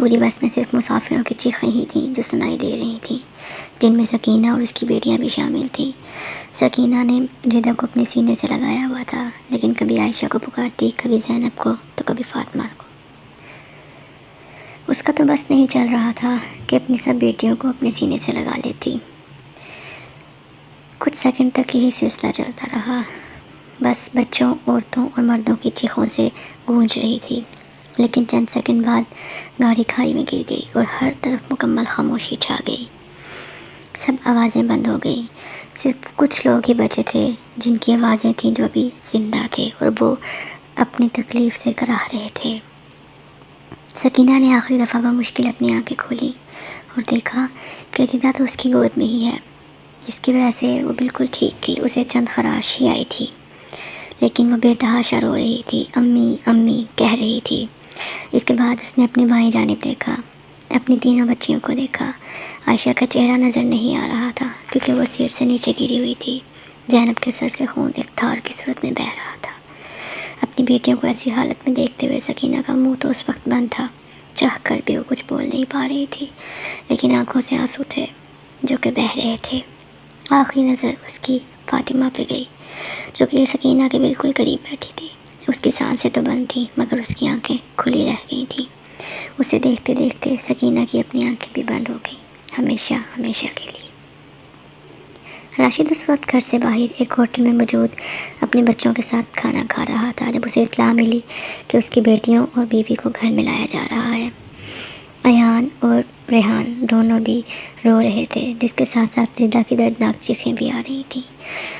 پوری بس میں صرف مسافروں کی چیخیں ہی تھیں جو سنائی دے رہی تھیں، جن میں سکینہ اور اس کی بیٹیاں بھی شامل تھیں۔ سکینہ نے ردا کو اپنے سینے سے لگایا ہوا تھا، لیکن کبھی عائشہ کو پکارتی، کبھی زینب کو، تو کبھی فاطمہ کو۔ اس کا تو بس نہیں چل رہا تھا کہ اپنی سب بیٹیوں کو اپنے سینے سے لگا لیتی۔ کچھ سیکنڈ تک یہی سلسلہ چلتا رہا، بس بچوں، عورتوں اور مردوں کی چیخوں سے گونج رہی تھی۔ لیکن چند سیکنڈ بعد گاڑی کھائی میں گر گئی اور ہر طرف مکمل خاموشی چھا گئی۔ سب آوازیں بند ہو گئیں، صرف کچھ لوگ ہی بچے تھے جن کی آوازیں تھیں جو ابھی زندہ تھے اور وہ اپنی تکلیف سے کراہ رہے تھے۔ سکینہ نے آخری دفعہ بمشکل اپنی آنکھیں کھولیں اور دیکھا کہ ردا تو اس کی گود میں ہی ہے، جس کی وجہ سے وہ بالکل ٹھیک تھی۔ اسے چند خراش ہی آئی تھی، لیکن وہ بے تحاشا رو رہی تھی، امی امی کہہ رہی تھی۔ اس کے بعد اس نے اپنی بائیں جانب دیکھا، اپنی تینوں بچیوں کو دیکھا۔ عائشہ کا چہرہ نظر نہیں آ رہا تھا کیونکہ وہ سیٹ سے نیچے گری ہوئی تھی۔ زینب کے سر سے خون ایک دھار کی صورت میں بہہ رہا تھا۔ اپنی بیٹیوں کو ایسی حالت میں دیکھتے ہوئے سکینہ کا منہ تو اس وقت بند تھا، چاہ کر بھی وہ کچھ بول نہیں پا رہی تھی، لیکن آنکھوں سے آنسو تھے جو کہ بہہ رہے تھے۔ آخری نظر اس کی فاطمہ پہ گئی، جو کہ سکینہ کے بالکل قریب بیٹھی تھی۔ اس کی سانسیں تو بند تھیں مگر اس کی آنکھیں کھلی رہ گئی تھیں۔ اسے دیکھتے دیکھتے سکینہ کی اپنی آنکھیں بھی بند ہو گئیں، ہمیشہ ہمیشہ کے لیے۔ راشد اس وقت گھر سے باہر ایک ہوٹل میں موجود اپنے بچوں کے ساتھ کھانا کھا رہا تھا جب اسے اطلاع ملی کہ اس کی بیٹیوں اور بیوی کو گھر میں لایا جا رہا ہے۔ ایان اور ریحان دونوں بھی رو رہے تھے، جس کے ساتھ ساتھ ردا کی دردناک چیخیں بھی آ رہی تھیں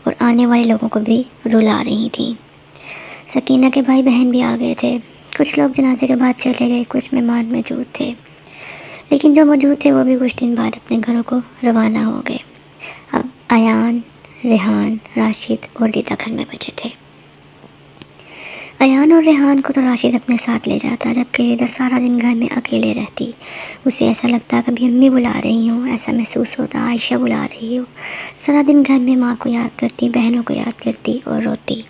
اور آنے والے لوگوں کو بھی رلا رہی تھیں۔ سکینہ کے بھائی بہن بھی آ گئے تھے۔ کچھ لوگ جنازے کے بعد چلے گئے، کچھ مہمان موجود تھے، لیکن جو موجود تھے وہ بھی کچھ دن بعد اپنے گھروں کو روانہ ہو گئے۔ اب ایان، ریحان، راشد اور ردا گھر میں بچے تھے۔ ایان اور ریحان کو تو راشد اپنے ساتھ لے جاتا، جبکہ ردا سارا دن گھر میں اکیلے رہتی۔ اسے ایسا لگتا کبھی امی بلا رہی ہوں، ایسا محسوس ہوتا عائشہ بلا رہی ہو۔ سارا دن گھر میں ماں کو یاد کرتی، بہنوں کو یاد کرتی اور روتی،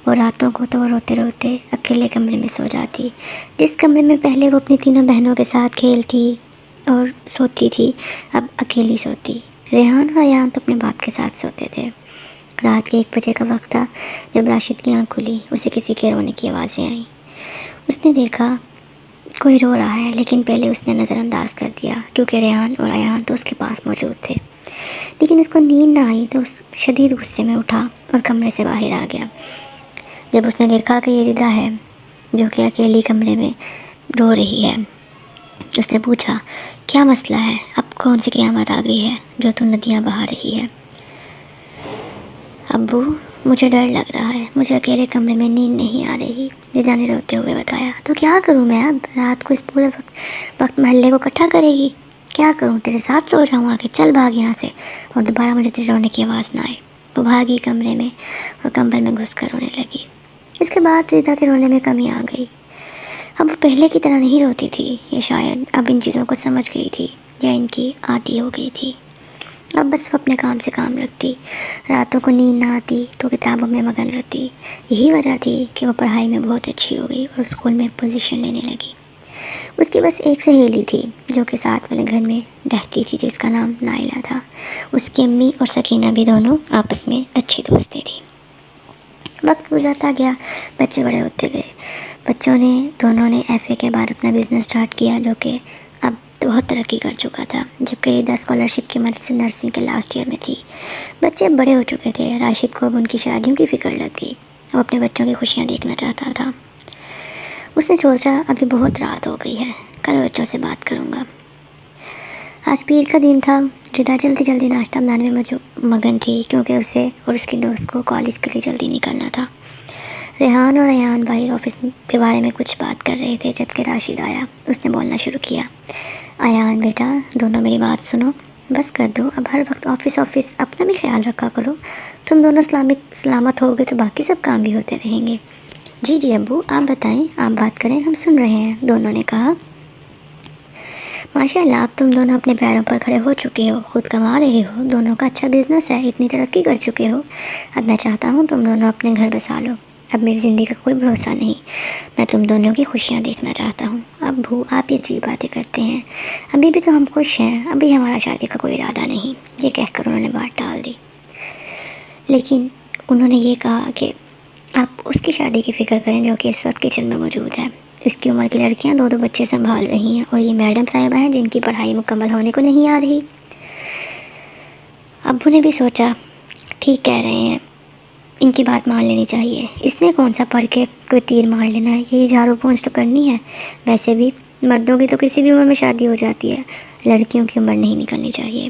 اور راتوں کو تو روتے روتے اکیلے کمرے میں سو جاتی، جس کمرے میں پہلے وہ اپنی تینوں بہنوں کے ساتھ کھیلتی اور سوتی تھی، اب اکیلی سوتی۔ ریحان اور ایان تو اپنے باپ کے ساتھ سوتے تھے۔ رات کے 1 بجے کا وقت تھا جب راشد کی آنکھ کھلی، اسے کسی کے رونے کی آوازیں آئیں۔ اس نے دیکھا کوئی رو رہا ہے، لیکن پہلے اس نے نظر انداز کر دیا کیونکہ ریحان اور ایان تو اس کے پاس موجود تھے۔ لیکن اس کو نیند نہ آئی تو اس شدید غصے میں اٹھا اور کمرے سے باہر آ گیا۔ جب اس نے دیکھا کہ یہ ردا ہے جو کہ اکیلی کمرے میں رو رہی ہے، اس نے پوچھا کیا مسئلہ ہے، اب کون سی قیامت آ گئی ہے جو تو ندیاں بہا رہی ہے؟ ابو، مجھے ڈر لگ رہا ہے، مجھے اکیلے کمرے میں نیند نہیں آ رہی، ردا نے روتے ہوئے بتایا۔ تو کیا کروں میں اب، رات کو اس پورے وقت محلے کو اکٹھا کرے گی؟ کیا کروں، تیرے ساتھ سو جاؤں آ کے؟ چل بھاگ یہاں سے اور دوبارہ مجھے تیرے رونے کی آواز نہ آئے۔ وہ بھاگی کمرے میں اور کمبل میں گھس کر رونے لگی۔ اس کے بعد ردا کے رونے میں کمی آ گئی۔ اب وہ پہلے کی طرح نہیں روتی تھی، یہ شاید اب ان چیزوں کو سمجھ گئی تھی یا ان کی عادی ہو گئی تھی۔ اب بس وہ اپنے کام سے کام رکھتی، راتوں کو نیند نہ آتی تو کتابوں میں مگن رہتی۔ یہی وجہ تھی کہ وہ پڑھائی میں بہت اچھی ہو گئی اور اسکول میں پوزیشن لینے لگی۔ اس کی بس ایک سہیلی تھی جو کہ ساتھ والے گھر میں رہتی تھی، جس کا نام نائلہ تھا۔ اس کی امی اور سکینہ بھی دونوں آپس میں اچھی دوستیں تھیں۔ وقت گزرتا گیا، بچے بڑے ہوتے گئے۔ دونوں نے ایف اے کے بعد اپنا بزنس سٹارٹ کیا جو کہ اب بہت ترقی کر چکا تھا، جبکہ ردا اسکالرشپ کی مدد سے نرسنگ کے لاسٹ ایئر میں تھی۔ بچے بڑے ہو چکے تھے، راشد کو اب ان کی شادیوں کی فکر لگ گئی، وہ اپنے بچوں کی خوشیاں دیکھنا چاہتا تھا۔ اس نے سوچا ابھی بہت رات ہو گئی ہے، کل بچوں سے بات کروں گا۔ آج پیر کا دن تھا، ردا جلدی جلدی ناشتہ بنانے میں مگن تھی کیونکہ اسے اور اس کی دوست کو کالج کے لیے جلدی نکلنا تھا۔ ریحان اور ایان باہر آفس کے بارے میں کچھ بات کر رہے تھے جبکہ راشد آیا۔ اس نے بولنا شروع کیا، ایان بیٹا، دونوں میری بات سنو، بس کر دو، اب ہر وقت آفس اپنا بھی خیال رکھا کرو۔ تم دونوں سلامت ہو گے تو باقی سب کام بھی ہوتے رہیں گے۔ جی ابو، آپ بتائیں، آپ بات کریں، ہم سن رہے ہیں، دونوں نے کہا۔ ماشاء اللہ، اب تم دونوں اپنے پیروں پر کھڑے ہو چکے ہو، خود کما رہے ہو، دونوں کا اچھا بزنس ہے، اتنی ترقی کر چکے ہو، اب میں چاہتا ہوں تم دونوں اپنے گھر بسا لو۔ اب میری زندگی کا کوئی بھروسہ نہیں، میں تم دونوں کی خوشیاں دیکھنا چاہتا ہوں۔ ابو آپ یہ عجیب باتیں کرتے ہیں، ابھی بھی تو ہم خوش ہیں، ابھی ہمارا شادی کا کوئی ارادہ نہیں، یہ کہہ کر انہوں نے بات ٹال دی۔ لیکن انہوں نے یہ کہا کہ آپ اس کی شادی کی فکر کریں جو کہ اس وقت کچن میں موجود ہے۔ اس کی عمر کی لڑکیاں دو بچے سنبھال رہی ہیں، اور یہ میڈم صاحبہ ہیں جن کی پڑھائی مکمل ہونے کو نہیں آ رہی۔ ابو نے بھی سوچا ٹھیک کہہ رہے ہیں، ان کی بات مان لینی چاہیے، اس نے کون سا پڑھ کے کوئی تیر مار لینا ہے، یہی جھاڑو پونچھ تو کرنی ہے۔ ویسے بھی مردوں کی تو کسی بھی عمر میں شادی ہو جاتی ہے، لڑکیوں کی عمر نہیں نکلنی چاہیے۔